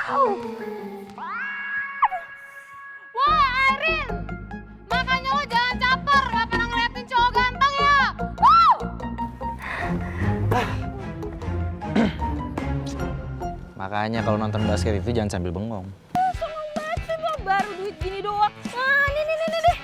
Wah, Arin! Makanya lo jangan caper, gak pernah ngeliatin cowok ganteng ya! Woo! Makanya kalau nonton basket itu jangan sambil bengong. Songong banget sih lo, baru duit gini doang. Nah, nih deh.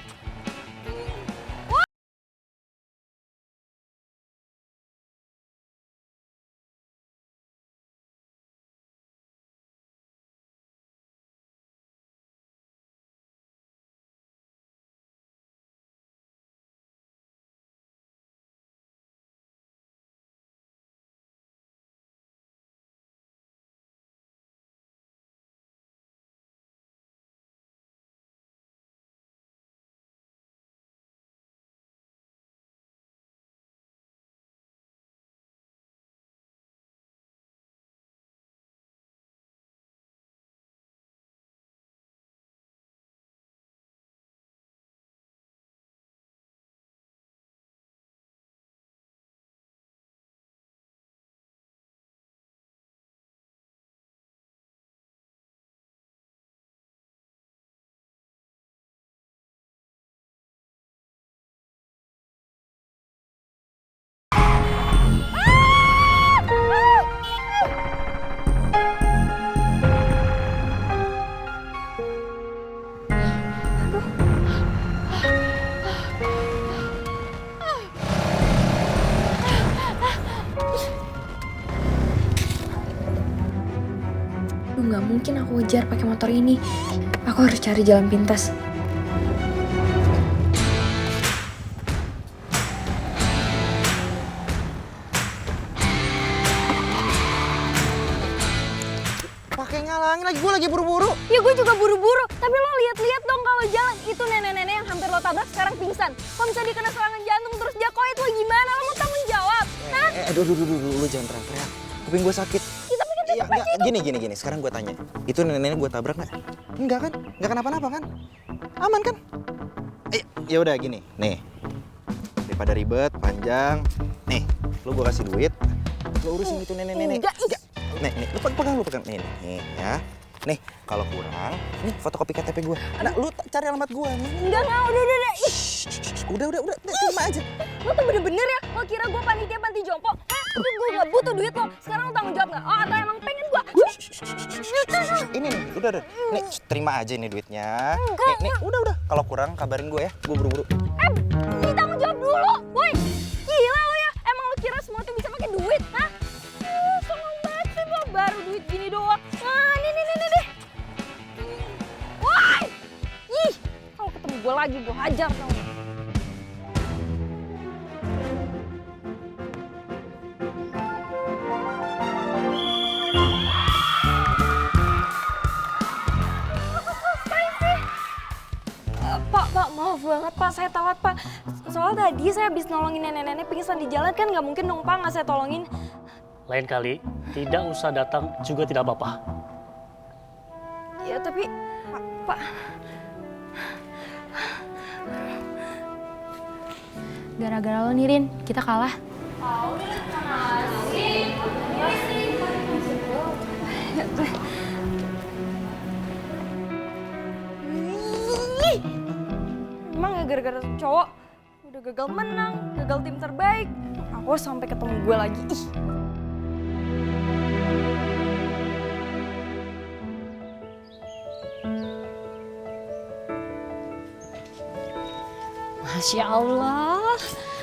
Duh, nggak mungkin aku ngejar pakai motor ini. Aku harus cari jalan pintas. Pakai ngalangin lagi, gue lagi buru-buru. Ya gue juga buru-buru, tapi lo lihat-lihat dong kalau jalan. Itu nenek-nenek yang hampir lo tabrak sekarang pingsan. Kalau misalnya dia kena serangan jantung terus dia koit, lo gimana? Lo mau tanggung jawab? Hah? Aduh, lu jangan teriak-teriak. Kuping gue sakit. Ya, tapi kan Iya, enggak, gini. Sekarang gue tanya. Itu nenek-nenek gue tabrak nggak? Enggak kan? Enggak kenapa-napa kan? Aman kan? Ya udah gini. Nih. Daripada ribet, panjang. Nih, lu gue kasih duit. Lu urusin itu nenek-nenek. Enggak, ih. Nih, lu pegang. Nih, ya. Nih, kalau kurang, nih fotokopi KTP gue. Nah, lu cari alamat gue. Enggak, udah. Ih, Udah, terima aja. lo tuh bener-bener ya? Lo kira gue panitia panti jompo? Gue gak butuh duit lo. Sekarang lo tanggung jawab gak? Oh, atau emang pengen gue? Ini nih, udah. Nih, terima aja nih duitnya. Nih, udah. Kalau kurang kabarin gue ya. Gue buru-buru. Ini tanggung jawab dulu. Woi, gila lo ya? Emang lo kira semua tuh bisa pakai duit? Hah? Songong banget sih lo, baru duit gini doang. Nah, nih deh. Woi! Ih, kalau ketemu gue lagi gue hajar tau gak? Pak, maaf banget Pak, saya telat Pak. Soalnya tadi saya habis nolongin nenek-nenek pingsan di jalan kan nggak mungkin dong Pak nggak saya tolongin. Lain kali, tidak usah datang juga tidak apa-apa. Ya tapi, Pak. Gara-gara lo nih, Rin, kita kalah. Emang ya gara-gara cowok udah gagal menang, gagal tim terbaik. Aku sampai ketemu gue lagi. Ih. Masya Allah,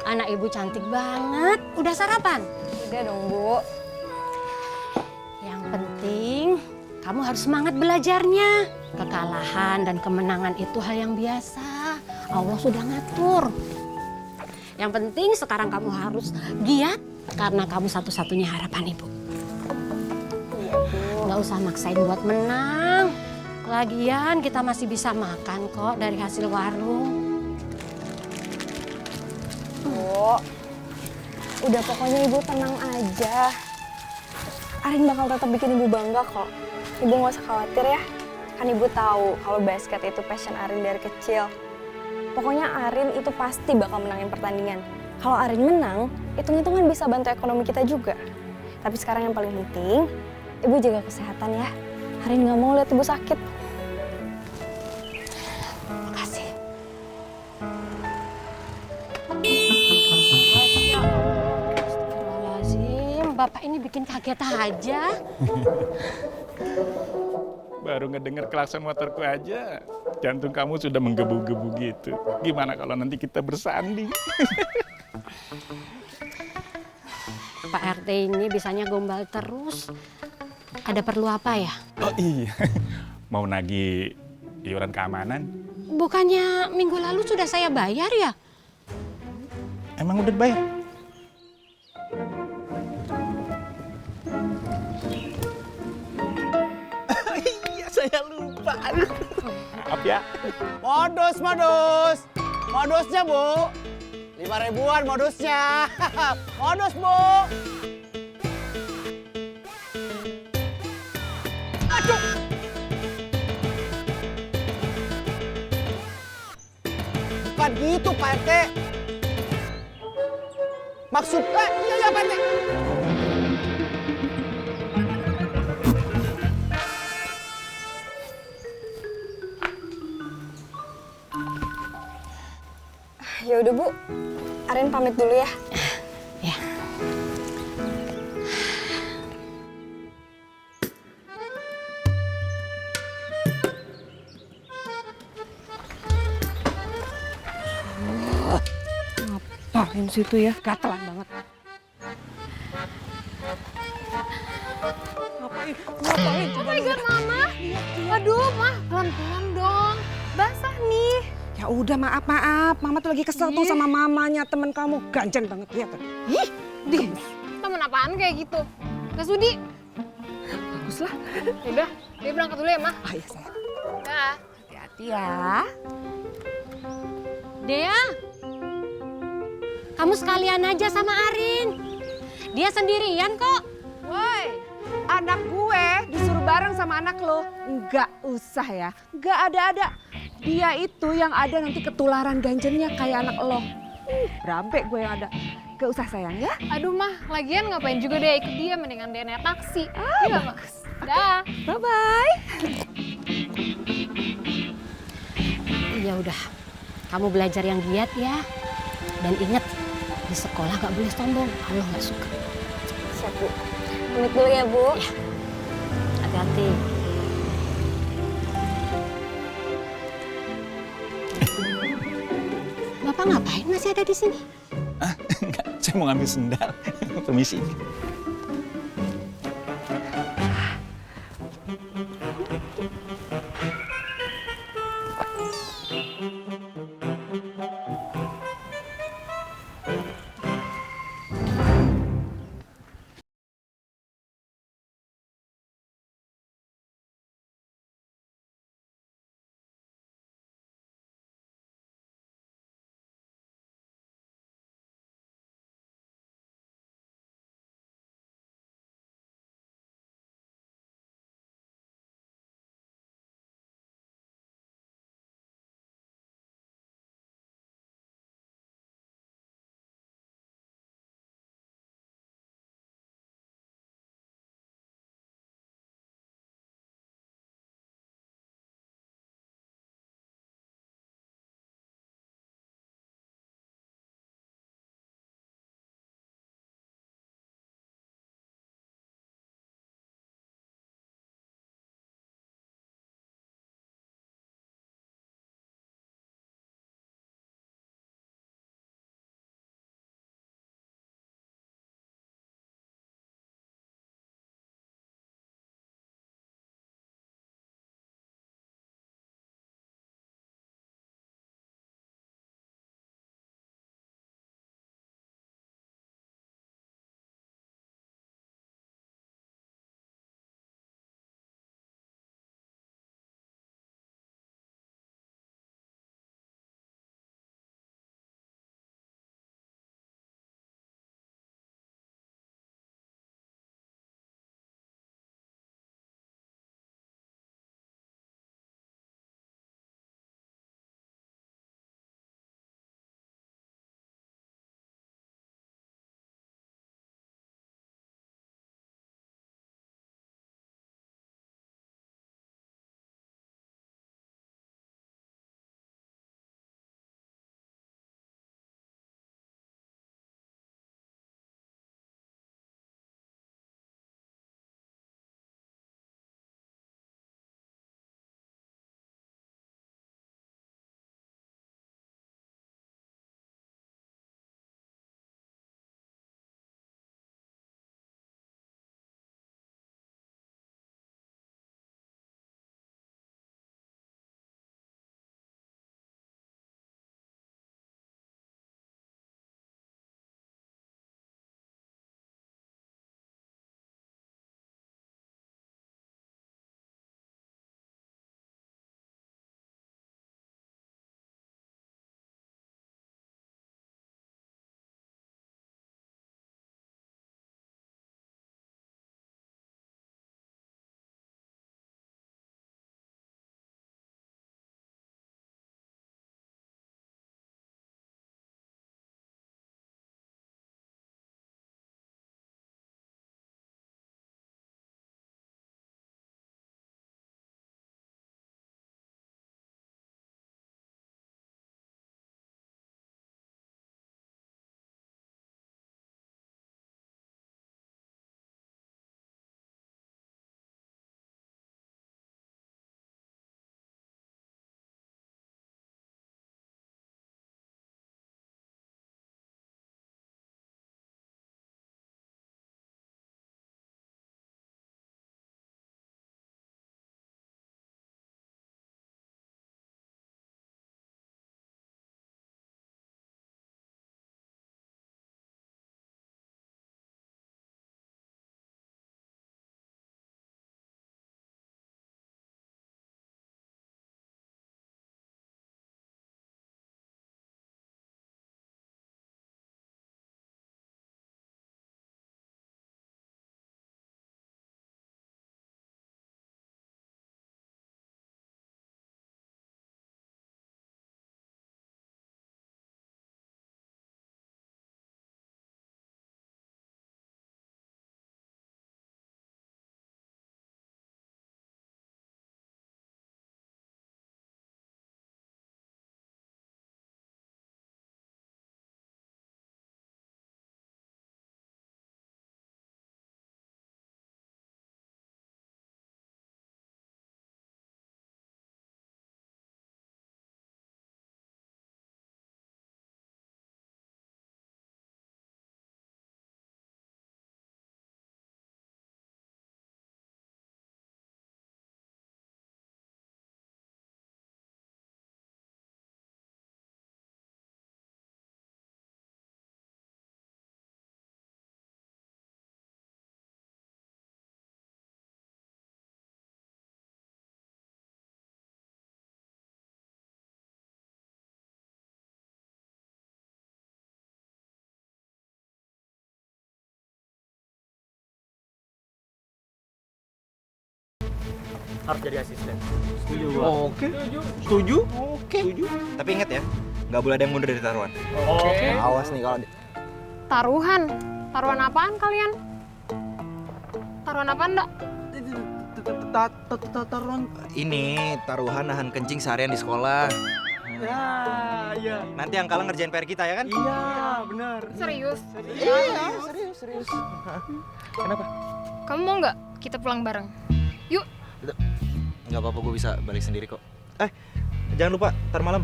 anak ibu cantik banget. Udah sarapan? Udah dong, Bu. Yang penting, kamu harus semangat belajarnya. Kekalahan dan kemenangan itu hal yang biasa. Allah sudah ngatur. Yang penting sekarang kamu harus giat karena kamu satu-satunya harapan ibu. Iya, Bu. Nggak usah maksain buat menang. Lagian kita masih bisa makan kok dari hasil warung. Bu, udah pokoknya Ibu tenang aja. Arin bakal tetap bikin Ibu bangga kok. Ibu nggak usah khawatir ya. Kan Ibu tahu kalau basket itu passion Arin dari kecil. Pokoknya Arin itu pasti bakal menangin pertandingan. Kalau Arin menang, hitung-hitungan bisa bantu ekonomi kita juga. Tapi sekarang yang paling penting, Ibu jaga kesehatan ya. Arin nggak mau lihat ibu sakit. Makasih. Masya Allah. Astagfirullahaladzim, Bapak ini bikin kaget aja. Baru ngedenger klakson motorku aja, jantung kamu sudah menggebu-gebu gitu. Gimana kalau nanti kita bersanding? Pak RT ini bisanya gombal terus. Ada perlu apa ya? Oh iya, mau nagih iuran keamanan? Bukannya minggu lalu sudah saya bayar ya? Emang udah bayar? Iya, saya lupa. Maaf ya. Modus. Modusnya, Bu. 5.000-an modusnya. Modus, Bu. Aduh. Bukan gitu, Pak RT. Maksudnya, iya, Pak RT. Ya udah Bu, Arin pamit dulu ya. Ya. Ngapain situ ya? Gatelan banget. Ngapain? Oh my God, Mama. Aduh, Mah, pelan-pelan dong. Basah nih. Ya udah maaf. Mama tuh lagi kesel tuh sama mamanya temen kamu. Ganjen banget lihat. Ih, di. Temen apaan kayak gitu? Gak sudi. Bagus lah. Yaudah, dia berangkat dulu ya, Mah. Ah ya sayang. Dah. Hati-hati ya. Dea, kamu sekalian aja sama Arin. Dia sendirian kok. Woi, anak gue disuruh bareng sama anak lo. Enggak usah ya. Enggak ada-ada. Dia itu yang ada nanti ketularan ganjennya kayak anak lo. Berampek gue yang ada. Gak usah sayang ya. Aduh, Mah, lagian ngapain juga dia ikut dia, mendingan dia naik taksi. Iya, Mah. Dah. Bye-bye. Ya udah, kamu belajar yang giat ya. Dan ingat, di sekolah gak boleh sombong. Allah gak suka. Siap Bu. Pamit dulu ya Bu. Ya. Hati-hati. Bapak ngapain masih ada di sini? Enggak, saya mau ngambil sendal. Permisi. harus jadi asisten. Setuju gua. Oke. Setuju? Oke. Tapi ingat ya, nggak boleh ada yang mundur dari taruhan. Oke. Awas nih kalau Taruhan? Taruhan apaan kalian? Taruhan apaan, Ndak? taruhan. Ini taruhan nahan kencing seharian di sekolah. Ya, iya. Nanti yang kalah ngerjain PR kita ya kan? Iya, benar. Serius? Iya, serius. Kenapa? Kamu mau nggak kita pulang bareng? Yuk. Nggak apa-apa, gue bisa balik sendiri kok. Jangan lupa, ntar malam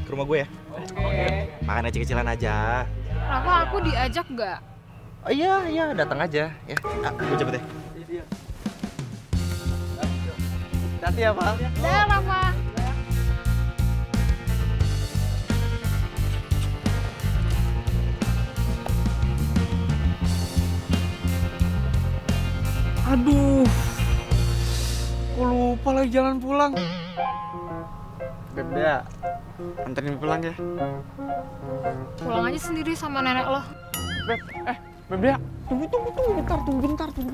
ke rumah gue ya. Oke. Makan kecil-kecilan aja. Rafa, aku diajak nggak? Oh iya, datang aja ya. Gue cepet ya. Hati ya, Pak. Dah, Rafa. Aduh. Kok lupa lagi jalan pulang. Beb Dea, anterin pulang ya. Pulang aja sendiri sama nenek lo. Beb Dea, tunggu bentar. Gak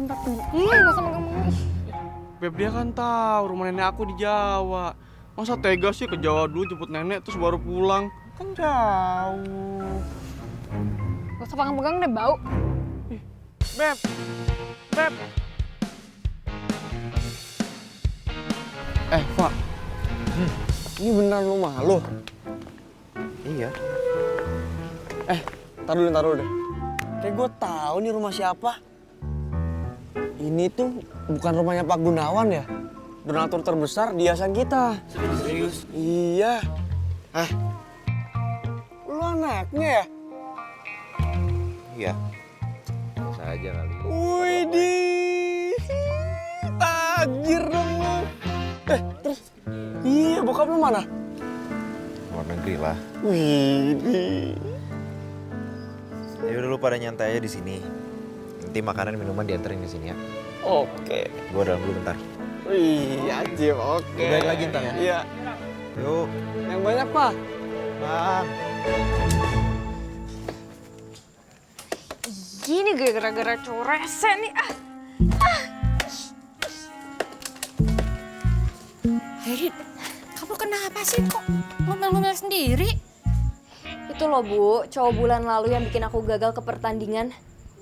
usah megang. Beb Dea kan tahu rumah nenek aku di Jawa. Masa tega sih ke Jawa dulu jemput nenek terus baru pulang? Kan jauh. Gak usah pegang-pegang deh, bau. Beb. Pak. Ini beneran rumah lo? Iya. Taruh dulu deh. Kayak gue tahu nih rumah siapa. Ini tuh bukan rumahnya Pak Gunawan ya? Donatur terbesar di yayasan kita. Serius? Iya. Lu anaknya ya? Iya. Bisa aja kali. Widih, tajir dong lu. Terus? Iya, bokap lu mana? Luar negeri lah. Widih. Ya udah lu pada nyantai aja di sini. Nanti makanan minuman dianterin ke sini ya. Oke. Gua dalam dulu bentar. Wih, Ajib, oke. Balik lagi ntar ya? Iya. Yuk. Yang banyak, Pak. Bang. Gini gara-gara cowok rese nih. Hei, kamu kenapa sih kok ngomel-ngomel sendiri? Itu loh Bu, cowok bulan lalu yang bikin aku gagal ke pertandingan.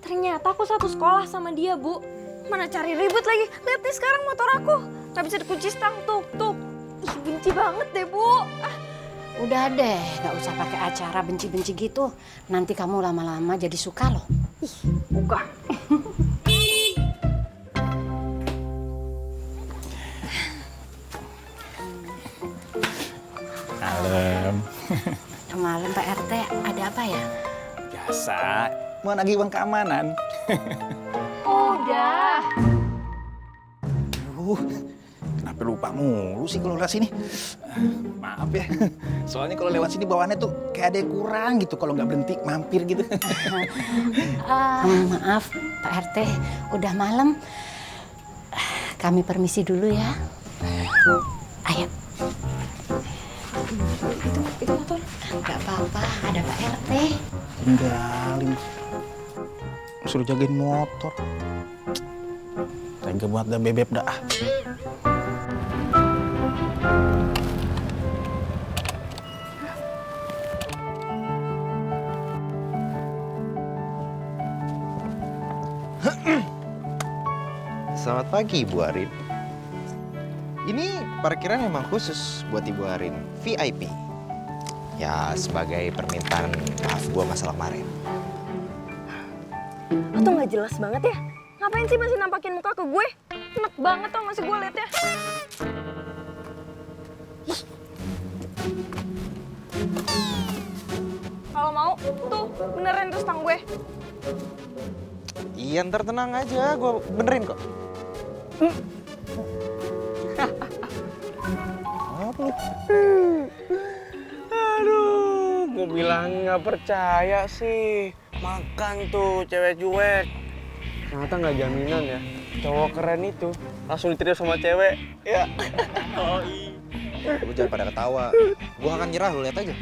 Ternyata aku satu sekolah sama dia, Bu. Mana cari ribut lagi. Lihat nih sekarang motor aku. Gak bisa dikunci stang, tuh. Ih, benci banget deh, Bu. Udah deh, gak usah pakai acara benci-benci gitu. Nanti kamu lama-lama jadi suka loh. Buka. Malam. Malam Pak RT, ada apa ya? Biasa, mau nagih uang keamanan. Udah. Kenapa lupa mulu sih kalau lewat sini? Maaf ya, soalnya kalau lewat sini bawaannya tuh kayak ada yang kurang gitu kalau nggak berhenti mampir gitu. Maaf Pak RT, udah malam. Kami permisi dulu ya. Ayo. Itu motor. Gak apa-apa, ada Pak RT. Tinggalin. Suruh jagain motor. Tega buat dah bebek dah. Selamat pagi, Ibu Arin. Ini parkiran memang khusus buat Ibu Arin, VIP. Ya, sebagai permintaan maaf gua masalah kemarin. Lo tuh gak jelas banget ya. Ngapain sih masih nampakin muka ke gue? Enak banget tau gak sih gue liatnya. Kalau mau, tuh benerin tuh stang gue. Iya, ntar tenang aja, gua benerin kok. Apa lu? Aduh, gue bilang nggak percaya sih. Makan tuh cewek cuek. Ternyata nggak jaminan ya. Cowok keren itu langsung diterima sama cewek. Ya. Lu jangan pada ketawa. Gua akan nyerah, lu lihat aja.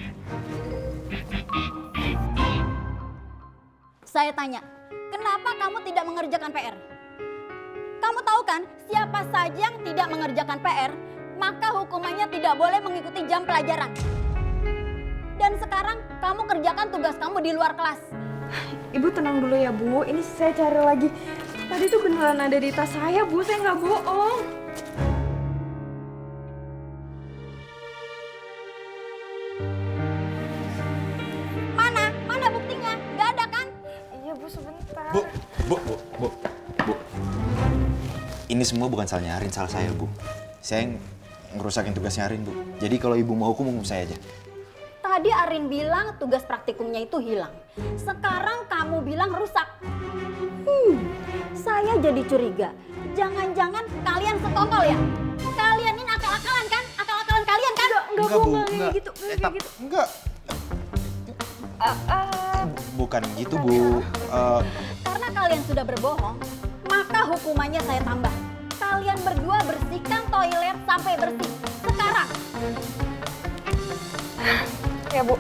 Saya tanya, kenapa kamu tidak mengerjakan PR? Kamu tahu kan, siapa saja yang tidak mengerjakan PR, maka hukumannya tidak boleh mengikuti jam pelajaran. Dan sekarang kamu kerjakan tugas kamu di luar kelas. Ibu tenang dulu ya Bu, ini saya cari lagi. Tadi tuh beneran ada di tas saya Bu, saya nggak bohong. Mana buktinya? Gak ada kan? Iya Bu, sebentar. Bu. Ini semua bukan salahnya Arin, salah saya, Bu. Saya yang ngerusakin tugasnya Arin, Bu. Jadi kalau ibu mau hukum saya aja. Tadi Arin bilang tugas praktikumnya itu hilang. Sekarang kamu bilang rusak. Saya jadi curiga. Jangan-jangan kalian sekongkol ya? Kalian ini akal-akalan kan? Akal-akalan kalian kan? Enggak Bu, enggak gitu. Enggak. Bukan gitu, Bu. Karena kalian sudah berbohong, maka hukumannya saya tambah. Kalian berdua bersihkan toilet sampai bersih. Sekarang. Ya Bu.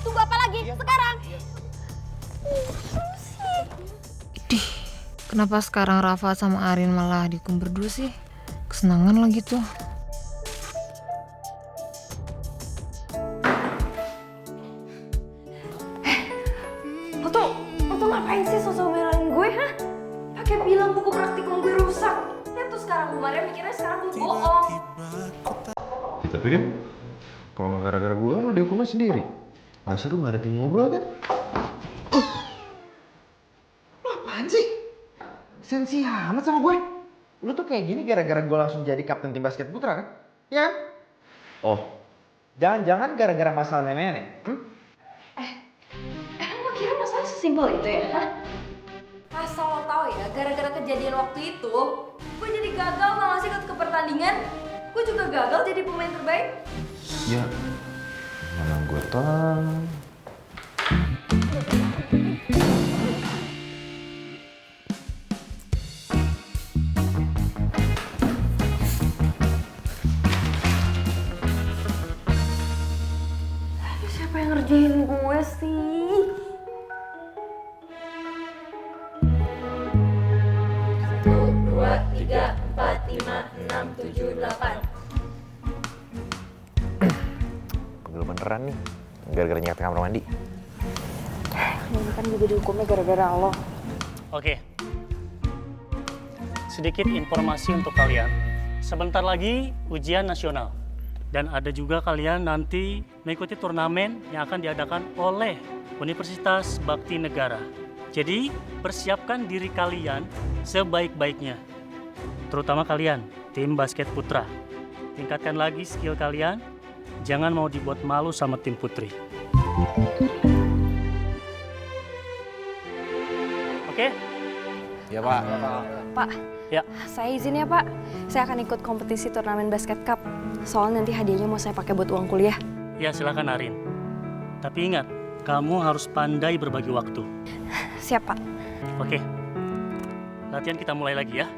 Tunggu apa lagi? Sekarang. Kenapa sekarang Rafa sama Arin malah dihukum berdua sih? Kesenangan lah gitu. Lo tuh ngapain sih sosok belain gue, ha? Pakai bilang buku praktikum gue rusak. Ya tuh sekarang kemarin mikirnya sekarang gue bohong. Tapi kan, kalau nggak gara-gara gue, lo dihukumnya sendiri. Masa lu nggak ada tim ngobrol kan? Lo apaan sih? Sensi amat sama gue. Lu tuh kayak gini gara-gara gue langsung jadi kapten tim basket putra kan? Ya? Oh, jangan-jangan gara-gara masalah nenek-nenek? Emang lo kira masalah sesimpel itu ya? Hah? Asal lo tau ya, gara-gara kejadian waktu itu, gue jadi gagal gak ngasih ke pertandingan. Gue juga gagal jadi pemain terbaik. Ya, mana gue tahu. Siapa yang ngerjain gue sih? Pegel beneran nih, gara-gara nyekat kamar mandi. Ini kan juga dihukumnya gara-gara lo. Oke. Sedikit informasi untuk kalian. Sebentar lagi ujian nasional. Dan ada juga kalian nanti mengikuti turnamen yang akan diadakan oleh Universitas Bakti Negara. Jadi, persiapkan diri kalian sebaik-baiknya. Terutama kalian, tim basket putra. Tingkatkan lagi skill kalian. Jangan mau dibuat malu sama tim putri. Oke? Ya Pak. Pak, Ya. saya izin ya Pak. Saya akan ikut kompetisi turnamen basket cup. Soalnya nanti hadiahnya mau saya pakai buat uang kuliah. Ya, silakan Arin. Tapi ingat, kamu harus pandai berbagi waktu. Siap Pak. Oke. Latihan kita mulai lagi ya.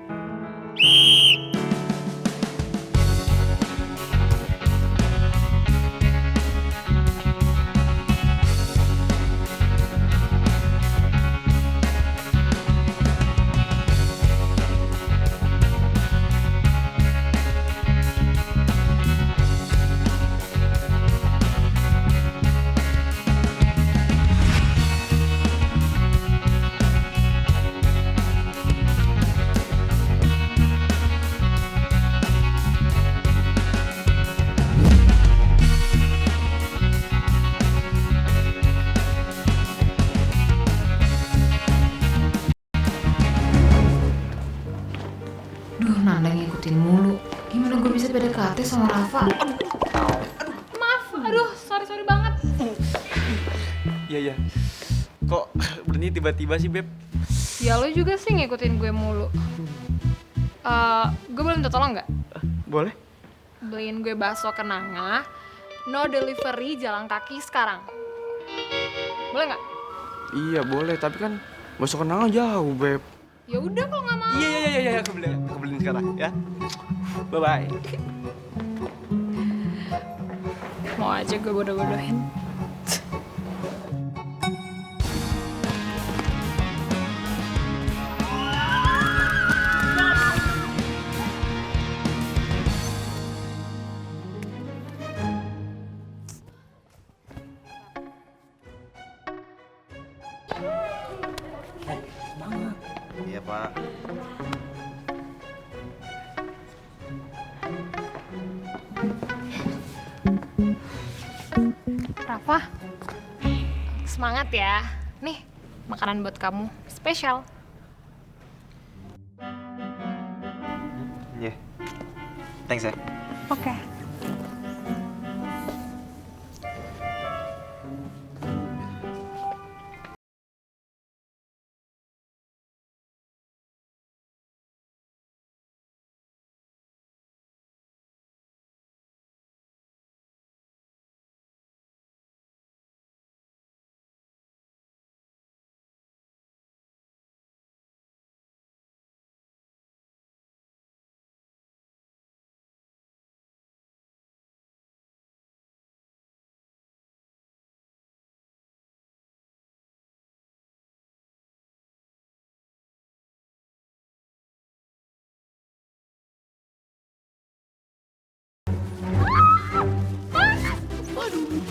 Duh, Nanda ngikutin mulu. Gimana gue bisa PDKT sama Rafa? Maaf, aduh, sorry banget. Iya. Kok berhenti tiba-tiba sih, Beb? Ya lo juga sih ngikutin gue mulu. Gue boleh minta tolong nggak? Boleh? Beliin gue bakso kenanga, no delivery jalan kaki sekarang. Boleh nggak? Iya, boleh. Tapi kan masuk kenangan jauh, Beb. Ya udah kalau nggak mau. Iya, aku beliin sekarang ya. Bye-bye. Mau aja gue bodoh-bodohin. Rafa, semangat ya. Nih, makanan buat kamu, spesial. Iya. Thanks ya. Oke.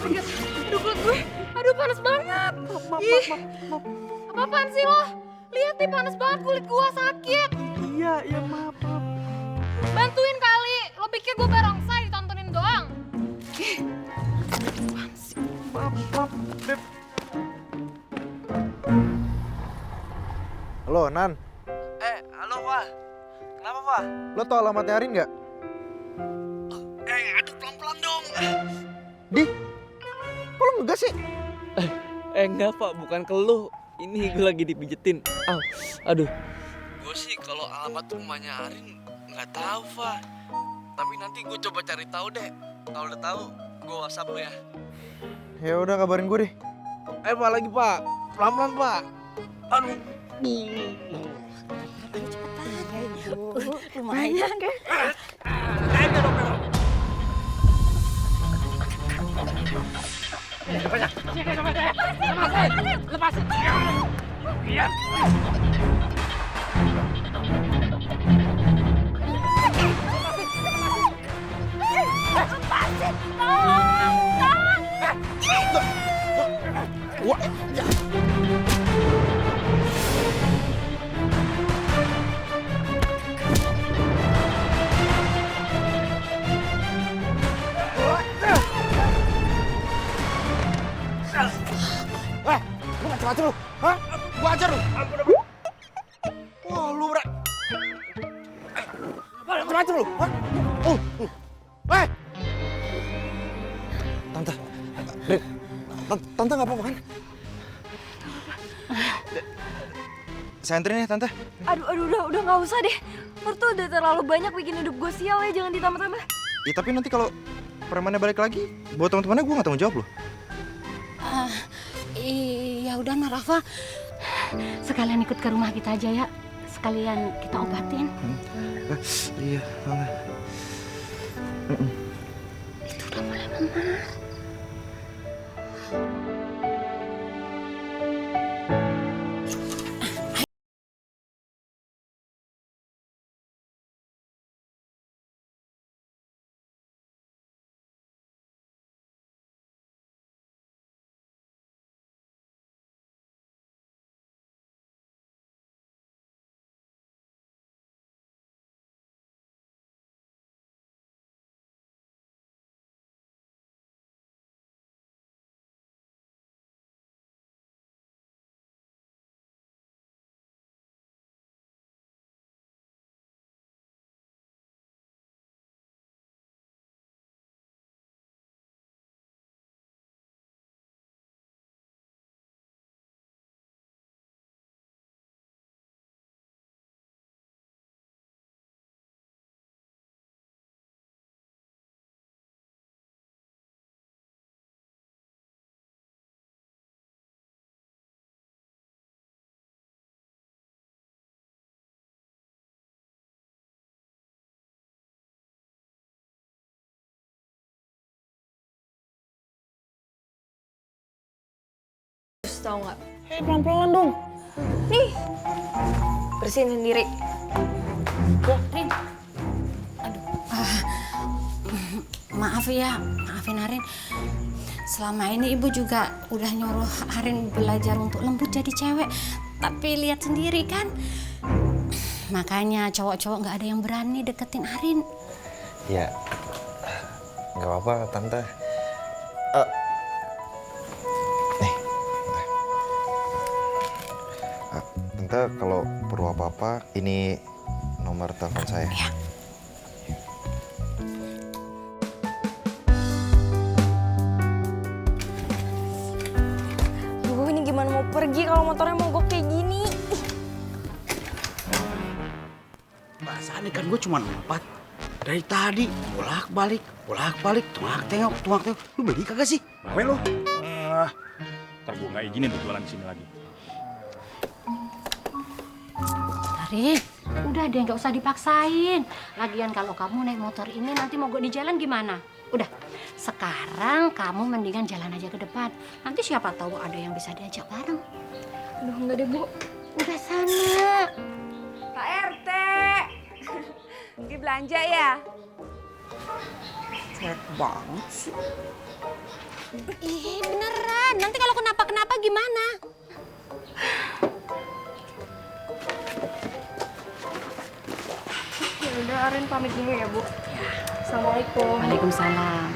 Aduh kulit gue, aduh panas banget. Ih, apa-apaan sih lo? Lihat nih panas banget kulit gue sakit. Iya, maaf. Bantuin kali, lo pikir gue barongsai ditontonin doang. Ih, apaan sih? Maaf, Beb. Halo, Nan. Halo, Pak. Kenapa, Pak? Lo tau alamatnya Arin nggak? Aduh, pelan-pelan dong. Di? Kok lo ngegas sih? Enggak, Pak. Bukan ke lu. Ini gue lagi dipijetin. Aduh. Gue sih kalau alamat rumahnya Arin nggak tahu, Pak. Tapi nanti gue coba cari tahu deh. Kalau udah tahu, gue WhatsApp lu ya. Ya udah kabarin gue deh. Pak lagi, Pak. Pelan-pelan, Pak. Aduh. Lumayan kan? Lepasin. Iya. Lu macam-macam lu. Hah? Gua ajar lu. Wah, lu macam-macam lu. Hah? Tante. Rin. Tante nggak apa-apa kan? Saya anterin ya, Tante. Aduh, udah nggak usah deh. Lo tuh udah terlalu banyak bikin hidup gue sial ya, jangan ditambah-tambah. Ya tapi nanti kalau premannya balik lagi, buat teman-temannya gue nggak tanggung jawab loh. Iya udah nah Rafa, sekalian ikut ke rumah kita aja ya, sekalian kita obatin. Iya, Tante. Itu udah mulai memar. Tahu nggak? Pelan-pelan dong. Nih, bersihin sendiri. Rin, maaf ya, maafin Arin. Selama ini ibu juga udah nyuruh Arin belajar untuk lembut jadi cewek. Tapi lihat sendiri kan, makanya cowok-cowok nggak ada yang berani deketin Arin. Ya, nggak apa-apa, Tante. Tante kalau perlu apa-apa, ini nomor telepon saya. Ya. Aduh, ini gimana mau pergi kalau motornya mogok kayak gini? Perasaan kan gue cuma 4. Dari tadi bolak-balik, tuang-tengok. Lu beli kagak sih? Bawe lo. Ntar gue nggak izinin tuh jualan di sini lagi. Arif, udah deh nggak usah dipaksain. Lagian kalau kamu naik motor ini nanti mogok di jalan gimana? Udah, sekarang kamu mendingan jalan aja ke depan. Nanti siapa tahu ada yang bisa diajak bareng. Aduh, enggak deh, Bu. Udah sana. Pak RT, pergi belanja ya? Jelek banget sih. Ih, beneran. Nanti kalau kenapa-kenapa gimana? Ya udah, Arin pamit dulu ya, Bu. Assalamualaikum. Waalaikumsalam.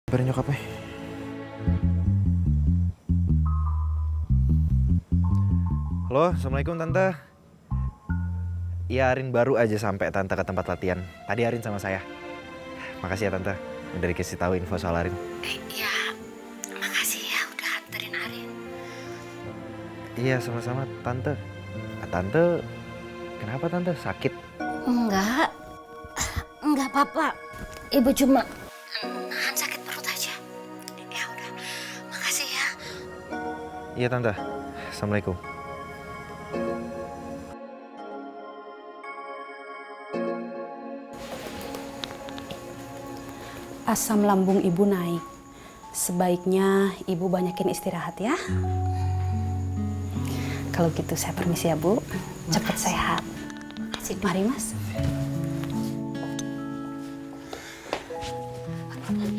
Kabarin nyokapnya. Halo, Assalamualaikum Tante. Iya, Arin baru aja sampai Tante ke tempat latihan. Tadi Arin sama saya. Makasih ya Tante, udah dikasih tahu info soal Arin. Iya, makasih ya udah anterin Arin. Iya, sama-sama Tante. Tante, kenapa Tante? Sakit? Enggak apa-apa. Ibu cuma nahan sakit perut aja. Ya udah, makasih ya. Iya Tante, Assalamualaikum. Asam lambung ibu naik. Sebaiknya ibu banyakin istirahat ya. Kalau gitu saya permisi ya Bu. Cepat sehat. Mari Mas.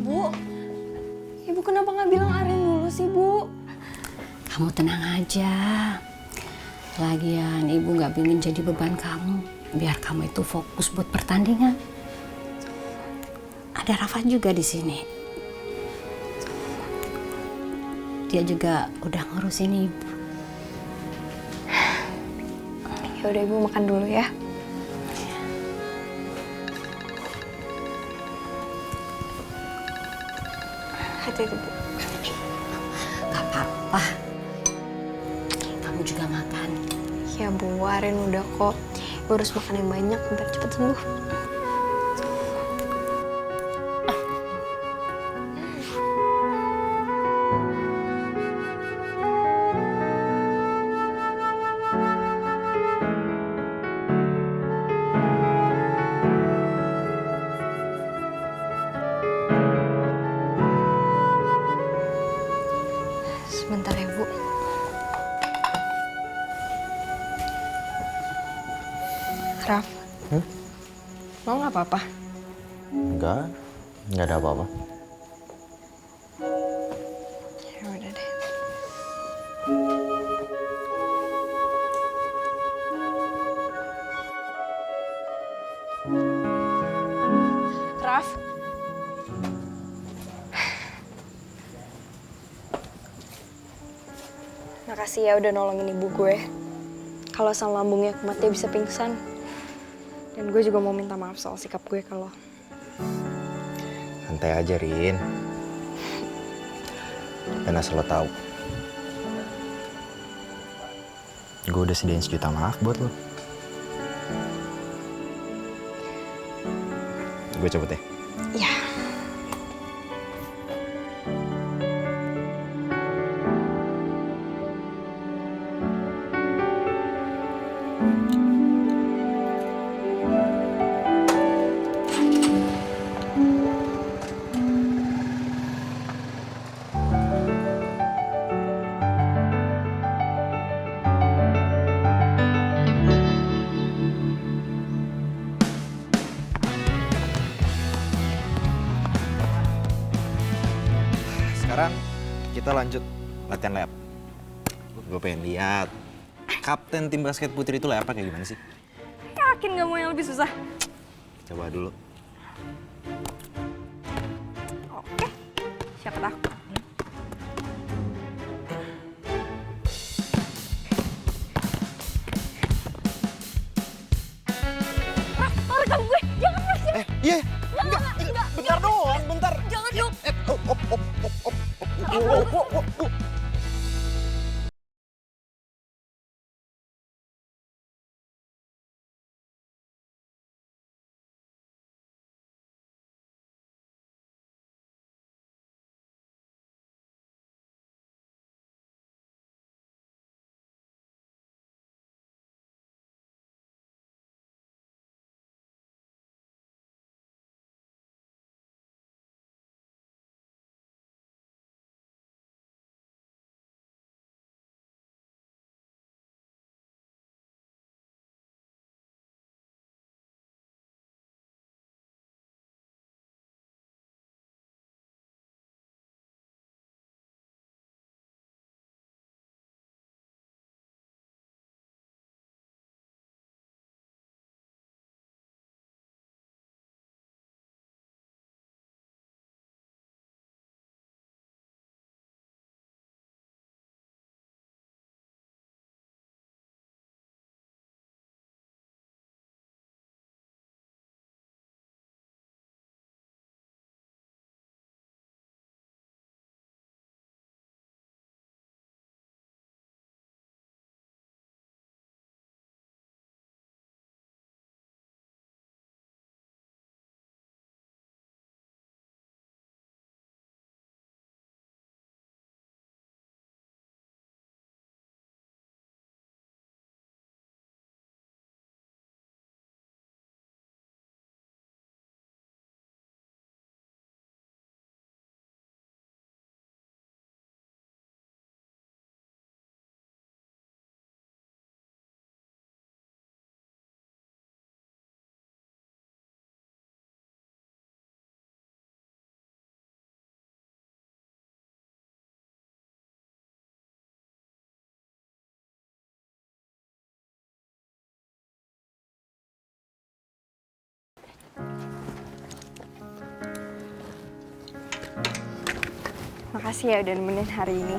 Bu, ibu kenapa nggak bilang Arin dulu sih Bu? Kamu tenang aja. Lagian ibu nggak ingin jadi beban kamu. Biar kamu itu fokus buat pertandingan. Ada Rafa juga di sini. Dia juga udah ngurusin ibu. Ya udah ibu makan dulu ya. Hati-hati Bu. Gak apa-apa. Kamu juga makan. Ya Bu, Arin udah kok. Ibu harus makan yang banyak biar cepet sembuh. Sebentar ya Bu. Raf, lo nggak apa-apa? Enggak ada apa-apa. Ya udah deh. Raf. Makasih ya udah nolongin ibu gue. Kalau asam lambungnya kumat dia bisa pingsan. Dan gue juga mau minta maaf soal sikap gue ke lo. Santai aja, Rin. Dan asal lo tahu, gue udah sediain 1 juta maaf buat lo. Gue cabut ya. Iya. Sekarang kita lanjut latihan layup. Gue pengen lihat kapten tim basket putri itu layupnya kayak gimana sih? Yakin gak mau yang lebih susah? Coba dulu. Oke. Siapa takut? Raf, lo rekam gue. Jangan Raf. Iya. Enggak. Bentar doang, bentar. Jangan dong. Makasih ya udah nemenin hari ini.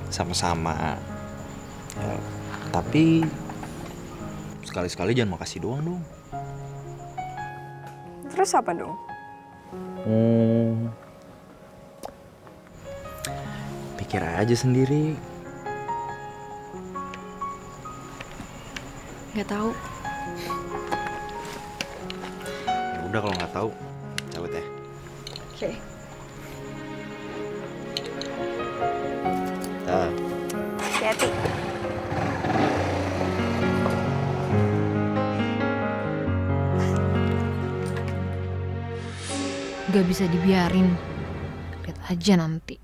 Sama-sama. Ya, tapi sekali-sekali jangan makasih doang dong. Terus apa dong? Pikir aja sendiri. Nggak tahu. Ya udah kalau nggak tahu, cabut ya. Oke. Hati-hati. Gak bisa dibiarin. Lihat aja nanti.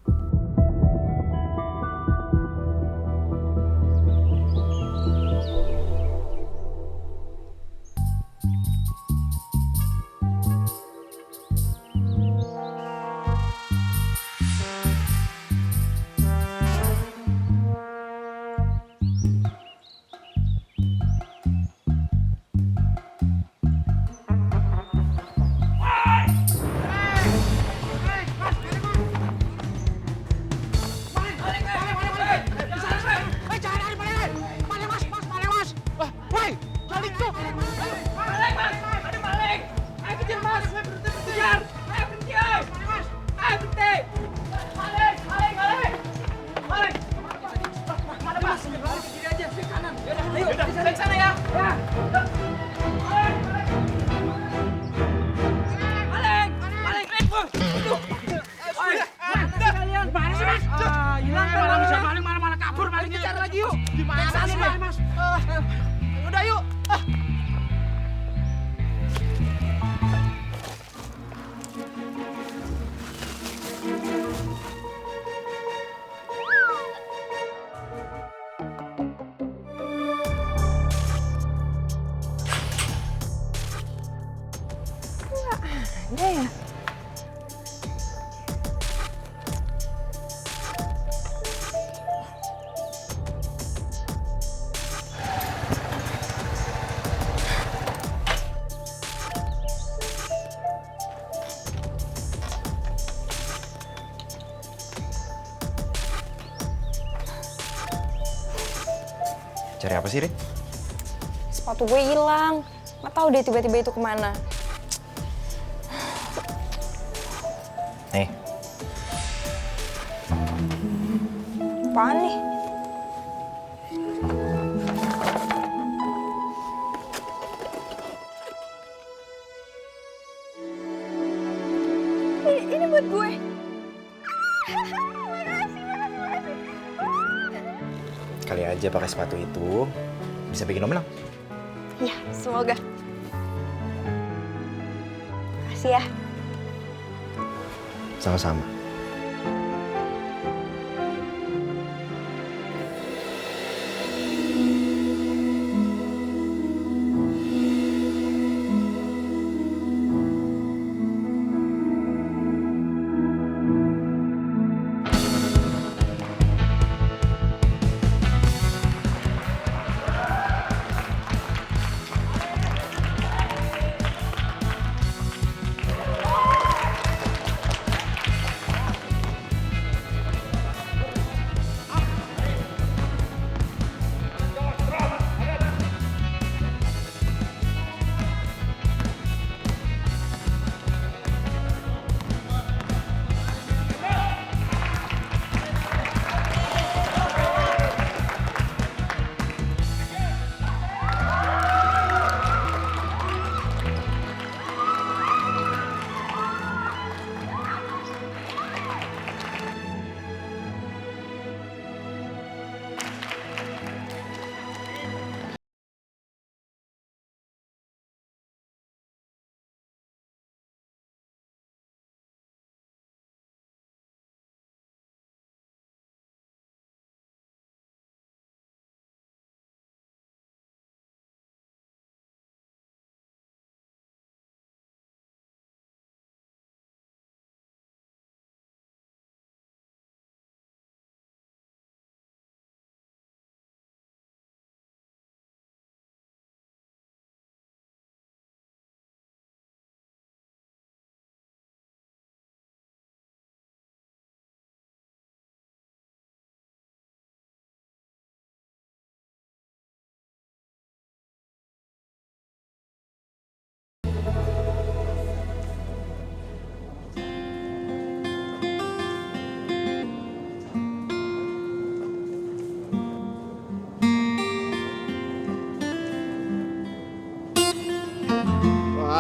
Ada ya? Cari apa sih, Rin? Sepatu gue hilang. Nggak tahu deh tiba-tiba itu kemana. Nih. Apaan nih? Ini buat gue. Makasih. Kali aja pakai sepatu itu bisa bikin lo menang. Ya, semoga. Makasih ya. Sama-sama.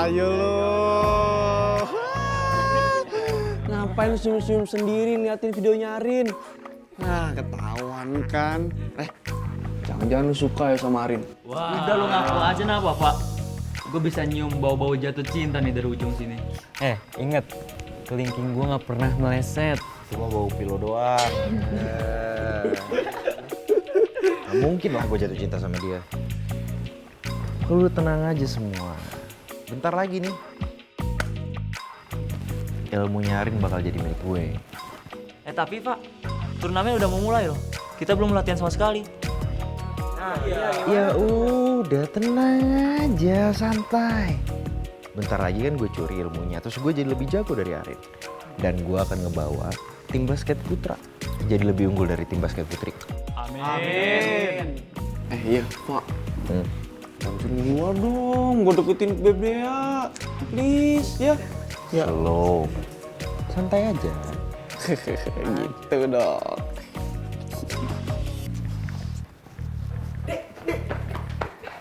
Ayo lo. Ngapain senyum-senyum sendiri liatin videonya Arin? Nah, ketahuan kan. Jangan-jangan lu suka ya sama Arin. Wah. Udah lu ngaku aja nah Pak. Gue bisa nyium bau-bau jatuh cinta nih dari ujung sini. Inget, kelingking gue nggak pernah meleset. Cuma bau pilo doang. Gak mungkin lah gue jatuh cinta sama dia. Lu tenang aja semua. Bentar lagi nih, ilmunya Arin bakal jadi milik gue. Tapi Pak, turnamen udah mau mulai loh. Kita belum latihan sama sekali. Ya udah, tenang aja, santai. Bentar lagi kan gue curi ilmunya, terus gue jadi lebih jago dari Arin. Dan gue akan ngebawa tim basket putra jadi lebih unggul dari tim basket putri. Amin. Iya Pak. Bantuin gua dong, gua deketin Bebea. Please ya. Slow, santai aja. Gitu dong.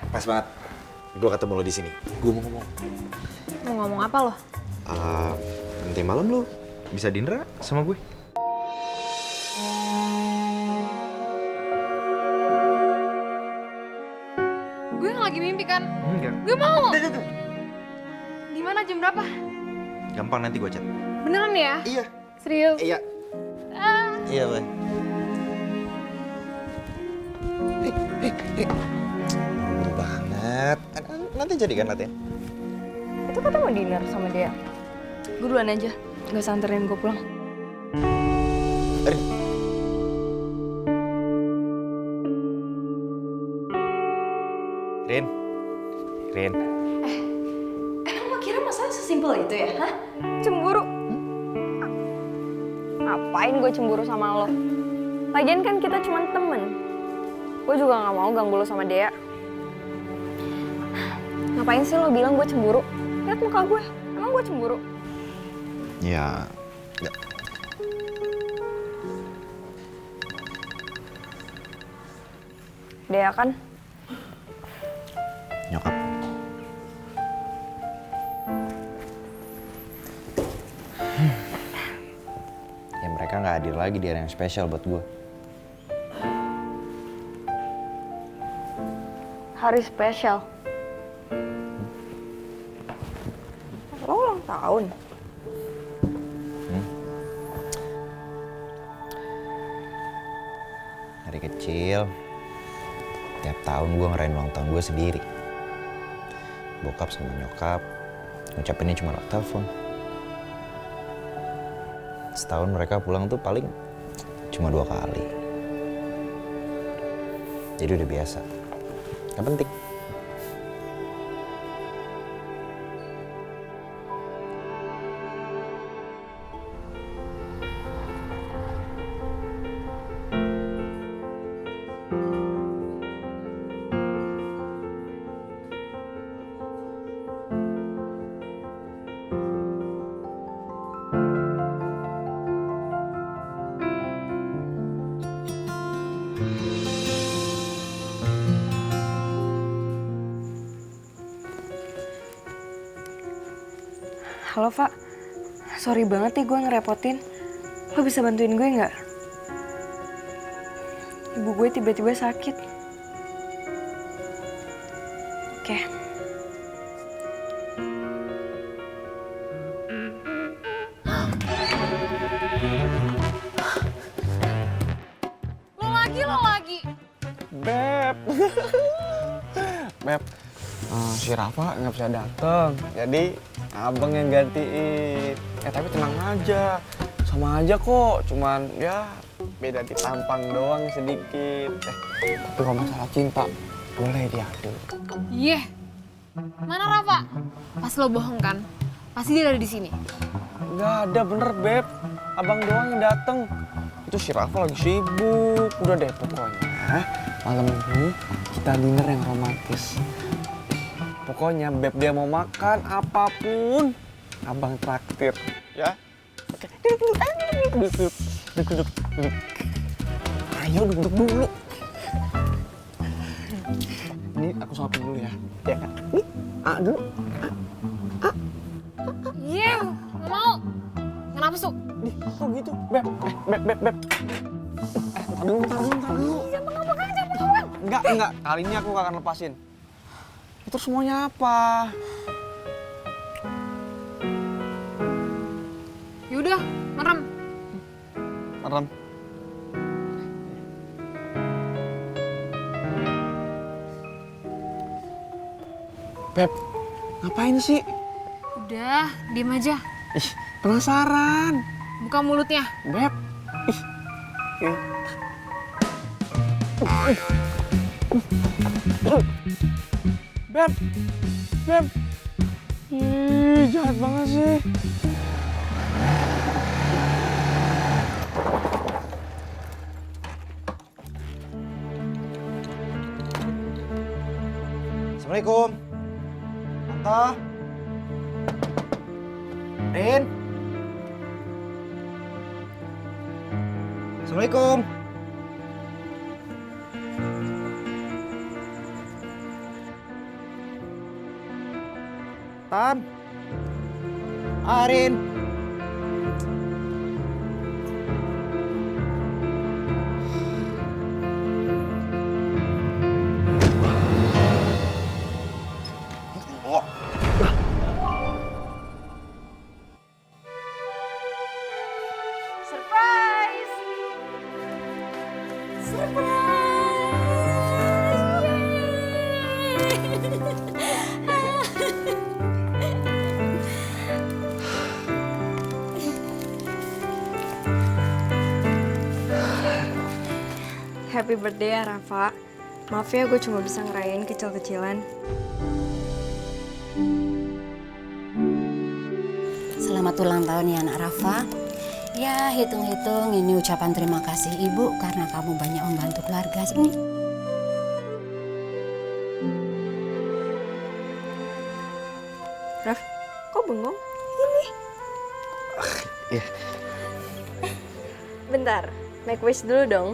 Pas banget, gue ketemu lo di sini. Gue mau ngomong. Mau ngomong apa lo? Nanti malam lo bisa dinner sama gue. Gue yang lagi mimpi kan? Enggak. Gue mau. Di mana jam berapa? Gampang, nanti gue chat. Beneran ya? Iya. Serius? Iya. Iya, Bay. Buru banget. Nanti jadi kan latihan? Itu kata mau dinner sama dia. Gue duluan aja, gak usah anterin gue pulang. Rin. Emang lo kira masalah sesimpel itu ya? Hah? Cemburu? Ngapain gue cemburu sama lo? Lagian kan kita cuma temen. Gue juga gak mau ganggu lo sama Dea. Ngapain sih lo bilang gue cemburu? Lihat muka gue, emang gue cemburu? Ya. Dea kan? Nyokap. Ya mereka nggak hadir lagi di hari yang spesial buat gue. Hari spesial. Lo ulang tahun. Dari kecil, tiap tahun gue ngerayain ulang tahun gue sendiri. Bokap sama nyokap ngucapinnya cuma lewat telepon. Setahun mereka pulang tuh paling cuma 2 kali. Jadi udah biasa. Gak penting. Halo, Pak. Sorry banget nih gue ngerepotin. Lo bisa bantuin gue nggak? Ibu gue tiba-tiba sakit. Oke. Lo lagi. Beb. Beb, si Rafa nggak bisa dateng. Jadi abang yang gantiin. Tapi tenang aja. Sama aja kok. Cuman ya beda di tampang doang sedikit. Tapi kalau masalah cinta boleh diadu. Iya. Mana Rafa? Pas lo bohong kan? Pasti dia ada di sini. Nggak ada, bener Beb. Abang doang yang dateng. Itu si Rafa lagi sibuk. Udah deh pokoknya malam ini kita dinner yang romantis. Pokoknya Beb dia mau makan apapun, abang traktir, ya. Oke. Duduk. Ayo duduk dulu. Ini aku suapin dulu ya. Ya kan? Nih, dulu. Iya, nggak mau. Kenapa su? Kok gitu? Beb. Bentar dulu. Enggak. Kali ini aku gak akan lepasin. Itu semuanya apa? Yaudah, merem. Merem. Beb, ngapain sih? Udah, diem aja. Ih, penasaran. Buka mulutnya. Beb. Ih. Beb. Ih, jahat banget sih. Assalamualaikum. Tante. Rin. Assalamualaikum. Tan. Arin. Surprise! Happy birthday ya Rafa. Maaf ya gue cuma bisa ngerayain kecil-kecilan. Selamat ulang tahun ya anak Rafa. Ya hitung-hitung ini ucapan terima kasih ibu karena kamu banyak membantu keluarga sini. Raf, kok bengong? Ini. Iya. Bentar, make wish dulu dong.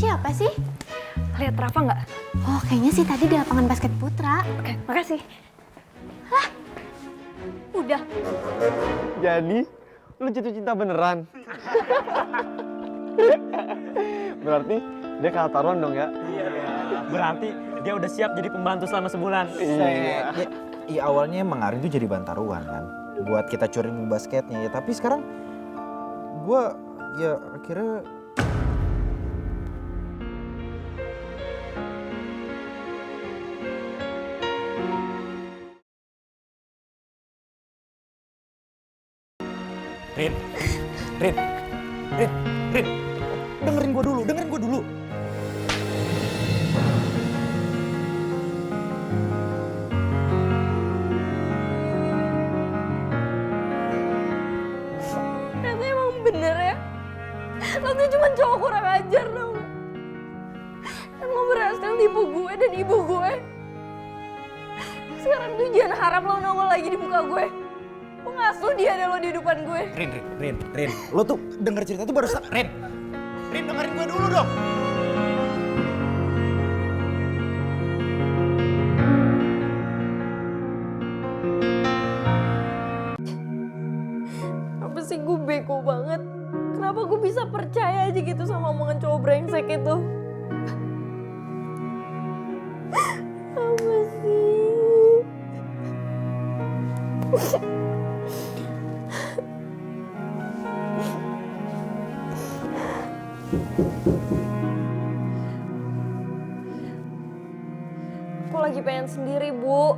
Siapa sih? Lihat Rafa nggak? Oh, kayaknya sih tadi di lapangan basket putra. Oke, makasih. Udah. Jadi, lu jatuh cinta beneran? Berarti dia kalah taruhan dong ya? Berarti dia udah siap jadi pembantu selama sebulan. Iya awalnya emang Arin tuh jadi bantaruan kan. Buat kita curi ilmu basketnya ya. Tapi sekarang gue ya akhirnya Rin, dengerin gue dulu. Ternyata emang bener ya. Lo tuh cuma cowok kurang ajar dong. Dan lo berhasil nipu gue dan ibu gue. Sekarang tuh jangan harap lo nongol lagi di muka gue. Pengasuh dia ada lo di depan gue. Rin, lo tuh denger cerita tuh baru Rin, dengerin gue dulu dong. Apa sih gue bego banget? Kenapa gue bisa percaya aja gitu sama omongan cowok brengsek itu? Apa sih? Aku lagi pengen sendiri, Bu.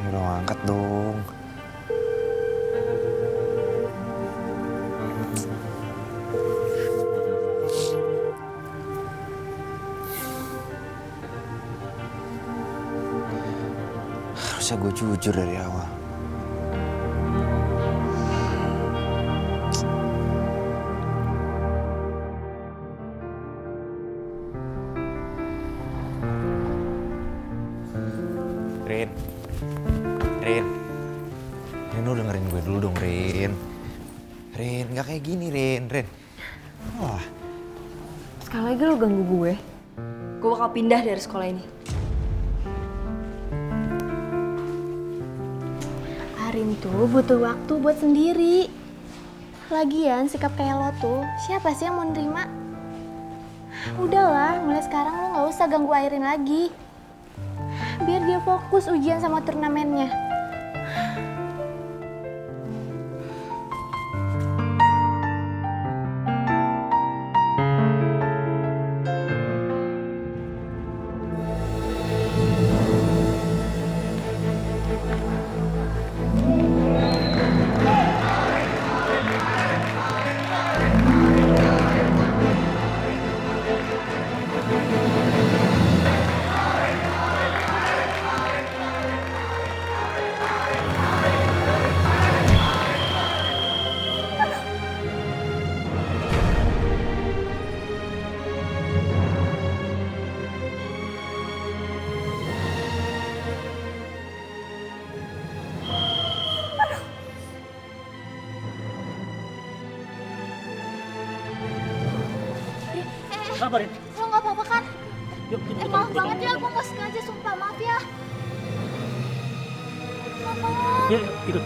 Udah angkat dong. Harusnya gue jujur dari awal. Rin, lo dengerin gue dulu dong, Rin, gak kayak gini, Rin. Wah. Sekali lagi lo ganggu gue bakal pindah dari sekolah ini. Arin tuh butuh waktu buat sendiri. Lagian sikap kayak lo tuh, siapa sih yang mau nerima? Udahlah, mulai sekarang lo gak usah ganggu Arin lagi. Biar dia fokus ujian sama turnamennya. Kenapa, Rin? Lo gak apa-apa kan? Yuk, kita Maaf banget ya, gue gak sengaja, sumpah. Maaf ya. Maaf banget. Yuk, ikut.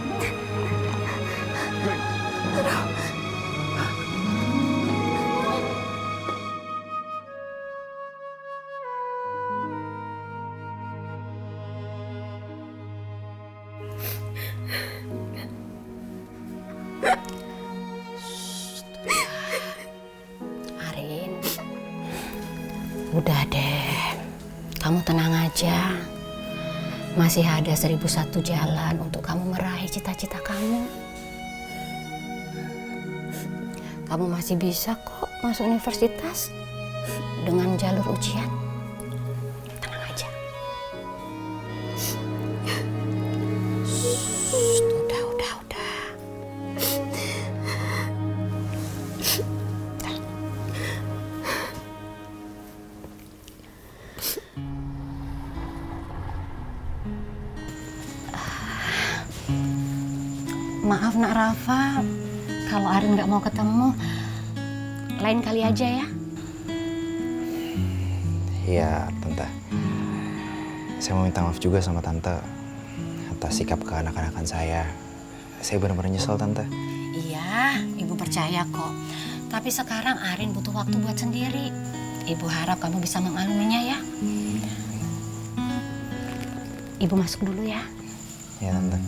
Arin, udah deh, kamu tenang aja. Masih ada 1001 jalan untuk kamu meraih cita-cita kamu. Kamu masih bisa kok masuk universitas dengan jalur ujian. Tenang aja. Udah. Maaf nak Rafa, kalau Arin nggak mau ketemu, lain kali aja ya. Iya, Tante. Saya mau minta maaf juga sama Tante atas sikap kekanak-kanakan saya. Saya benar-benar nyesel, Tante. Iya, Ibu percaya kok. Tapi sekarang Arin butuh waktu buat sendiri. Ibu harap kamu bisa mengmakluminya ya. Ibu masuk dulu ya. Iya, Tante.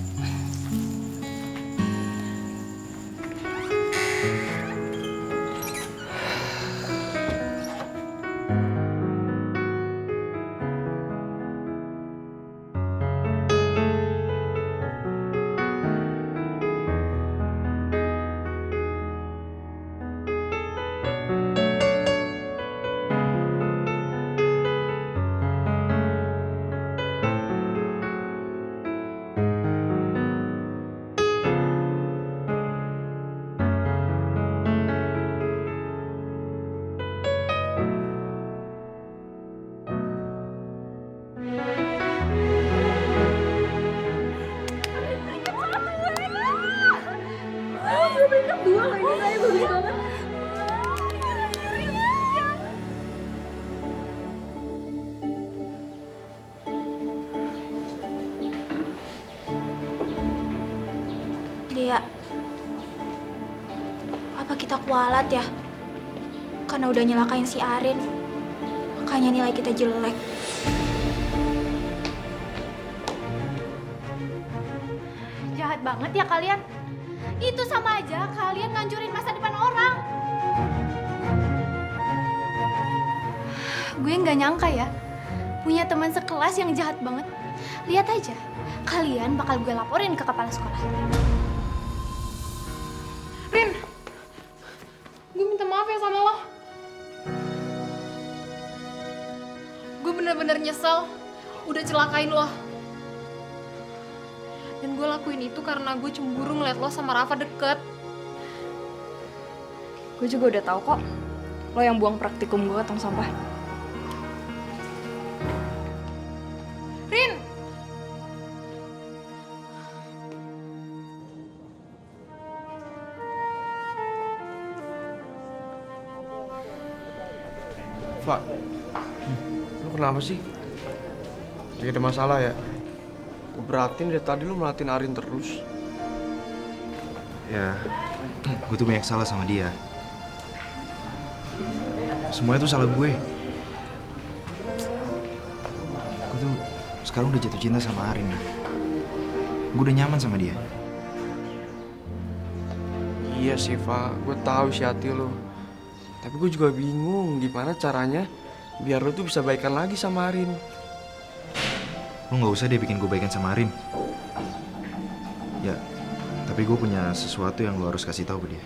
Dia, apa kita kualat ya? Karena udah nyelakain si Arin, makanya nilai kita jelek. Jahat banget ya kalian. Itu sama aja kalian ngancurin masa depan orang. Gue nggak nyangka ya, punya teman sekelas yang jahat banget. Lihat aja, kalian bakal gue laporin ke kepala sekolah. Rin, gue minta maaf ya sama lo. Gue bener-bener nyesel udah celakain lo. Dan gue lakuin itu karena gue cemburu ngeliat lo sama Rafa deket. Gue juga udah tahu kok, lo yang buang praktikum gue ke tong sampah. Rin! Pak, lu kenapa sih? Lagi ada masalah ya? Gue perhatiin dari tadi lu merhatiin Arin terus. Ya, gue tuh banyak salah sama dia. Semuanya tuh salah gue. Gue tuh sekarang udah jatuh cinta sama Arin. Gue udah nyaman sama dia. Iya sih, Pak. Gue tahu isi hati lu. Tapi gue juga bingung gimana caranya biar lu tuh bisa baikan lagi sama Arin. Lu gak usah deh bikin gue baikan sama Arin. Ya, tapi gue punya sesuatu yang lu harus kasih tahu ke dia.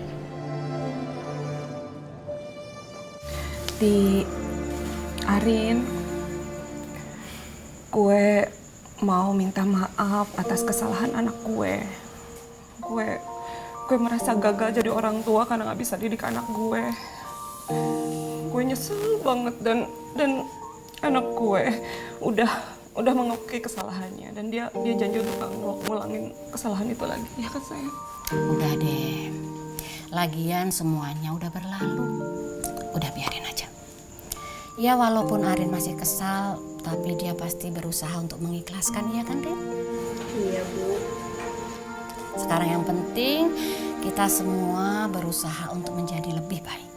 Arin, gue mau minta maaf atas kesalahan anak gue. Gue merasa gagal jadi orang tua karena gak bisa didik anak gue. Gue nyesel banget dan anak gue udah mengakui kesalahannya dan dia janji untuk gak ngulangin kesalahan itu lagi. Ya kan sayang? Udah deh. Lagian semuanya udah berlalu. Udah biarin aja. Ya walaupun Arin masih kesal, tapi dia pasti berusaha untuk mengikhlaskan, ya kan Rin? Iya, Bu. Sekarang yang penting kita semua berusaha untuk menjadi lebih baik.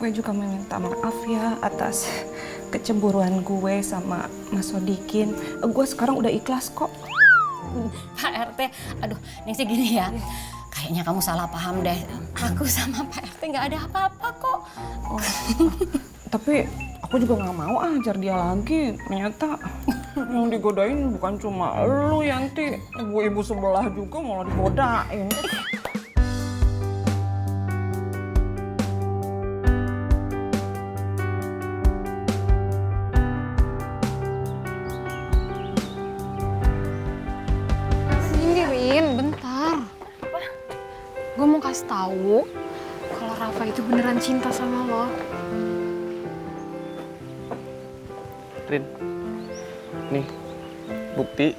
Gue juga meminta maaf ya atas kecemburuan gue sama Mas Sodikin. Gue sekarang udah ikhlas kok. Pak RT, aduh Ningsi gini ya. Kayaknya kamu salah paham deh. Aku sama Pak RT nggak ada apa-apa kok. Oh, tapi aku juga nggak mau ajar dia lagi. Ternyata yang digodain bukan cuma lu Yanti. Ibu-ibu sebelah juga malah digodain. Sini Rin, bentar. Gue mau kasih tahu kalau Rafa itu beneran cinta sama lo. Rin, nih bukti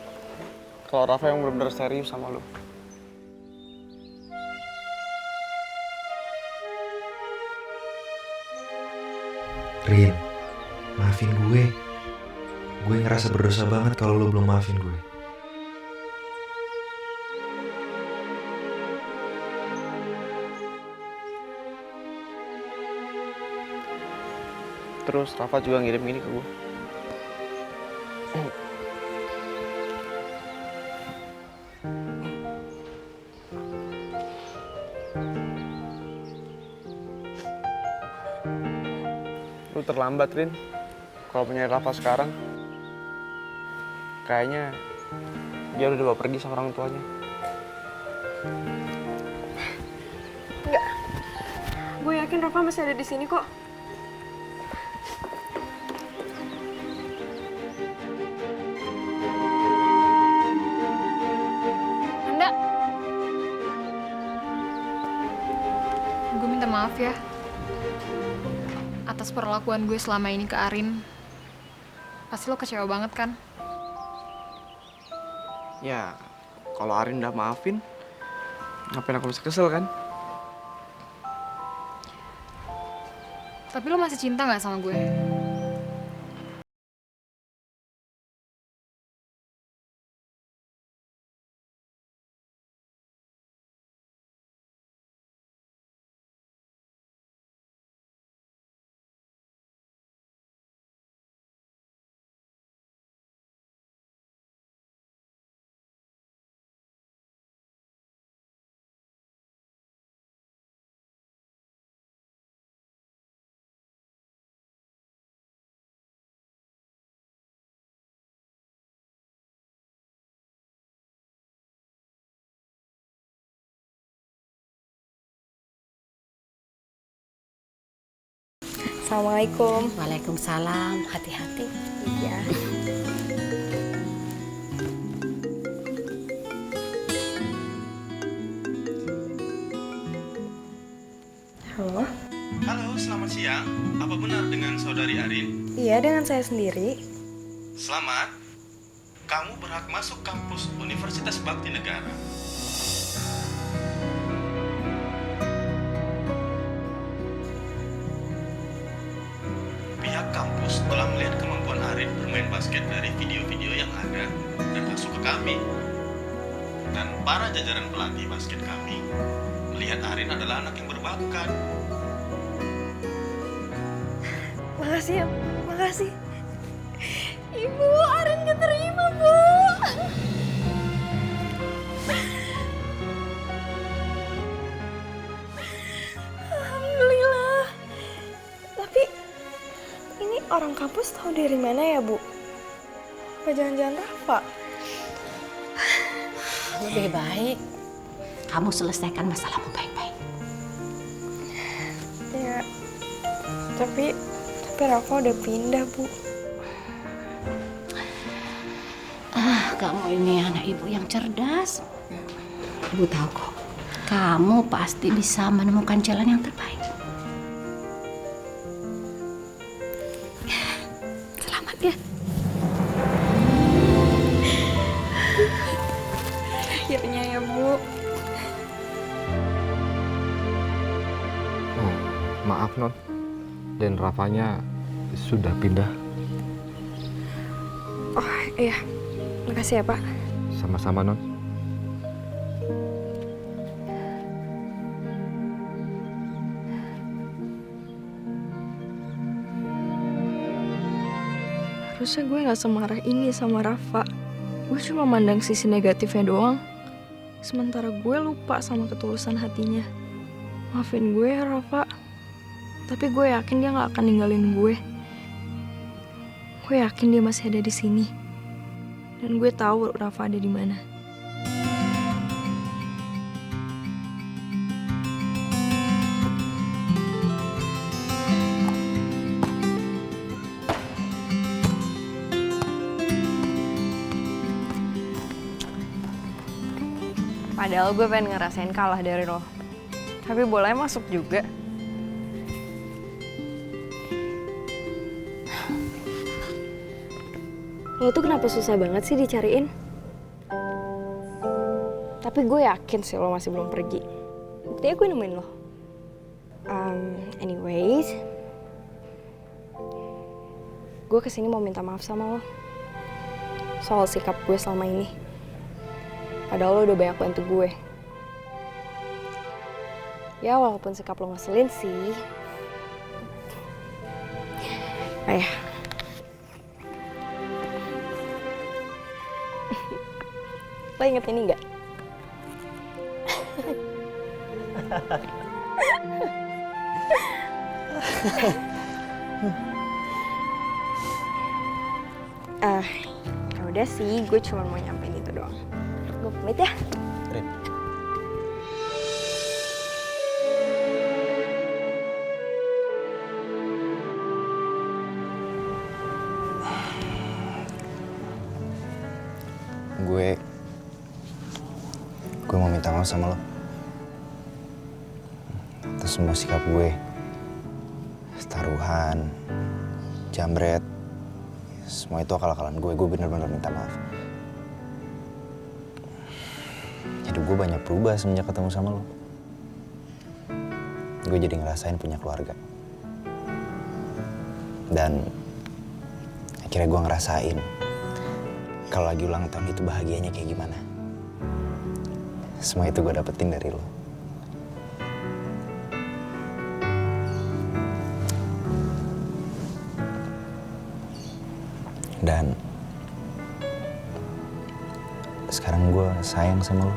kalau Rafa yang benar-benar serius sama lo. Rin, maafin gue. Gue ngerasa berdosa banget kalau lo belum maafin gue. Terus Rafa juga ngirim gini ke gue. Lu terlambat, Rin. Kalau punya Rafa sekarang, kayaknya dia udah dibawa pergi sama orang tuanya. Enggak. Gue yakin Rafa masih ada di sini kok. Anda, gue minta maaf ya atas perlakuan gue selama ini ke Arin. Pasti lo kecewa banget kan? Ya, kalau Arin udah maafin, ngapain aku bisa kesel kan? Tapi lo masih cinta nggak sama gue? Assalamualaikum. Waalaikumsalam. Hati-hati. Iya. Halo? Halo, selamat siang. Apa benar dengan saudari Arin? Iya, dengan saya sendiri. Selamat. Kamu berhak masuk kampus Universitas Bakti Negara. Pihak kampus telah melihat kemampuan Arin bermain basket dari video-video yang ada dan masuk ke kami. Dan para jajaran pelatih basket kami melihat Arin adalah anak yang berbakat. Makasih ya, makasih. Ibu, Arin keterima, Bu. Alhamdulillah. Tapi ini orang kampus tahu dari mana ya, Bu? Apa jangan-jangan Rafa? Lebih baik kamu selesaikan masalahmu baik-baik. Ya, tapi Rafa udah pindah, Bu. Kamu ini anak ibu yang cerdas. Ibu tahu kok, kamu pasti bisa menemukan jalan yang terbaik. Selamat ya. Akhirnya ya, Bu. Oh, maaf, Non. Dan Rafanya sudah pindah. Oh, iya. Makasih ya, Pak. Sama-sama, Non. Harusnya gue gak semarah ini sama Rafa. Gue cuma mandang sisi negatifnya doang. Sementara gue lupa sama ketulusan hatinya. Maafin gue ya, Rafa. Tapi gue yakin dia gak akan ninggalin gue. Gue yakin dia masih ada di sini. Dan gue tahu Rafa ada di mana. Padahal gue pengen ngerasain kalah dari lo. Tapi bolanya masuk juga. Lo tuh kenapa susah banget sih dicariin? Tapi gue yakin sih lo masih belum pergi. Buktinya gue nemuin lo. Anyways, gue kesini mau minta maaf sama lo soal sikap gue selama ini. Padahal lo udah banyak bantu gue. Ya walaupun sikap lo ngeselin sih. Ayah. Lo inget ini nggak? Ya udah sih, gue cuma mau nyampein itu doang. Gue pamit ya. Rin. Gue mau minta maaf sama lo atas semua sikap gue, taruhan, jambret, semua itu akal-akalan gue. Gue bener-bener minta maaf. Hidup gue banyak berubah semenjak ketemu sama lo. Gue jadi ngerasain punya keluarga. Dan akhirnya gue ngerasain kalau lagi ulang tahun itu bahagianya kayak gimana. Semua itu gue dapetin dari lo. Dan sekarang gue sayang sama lo.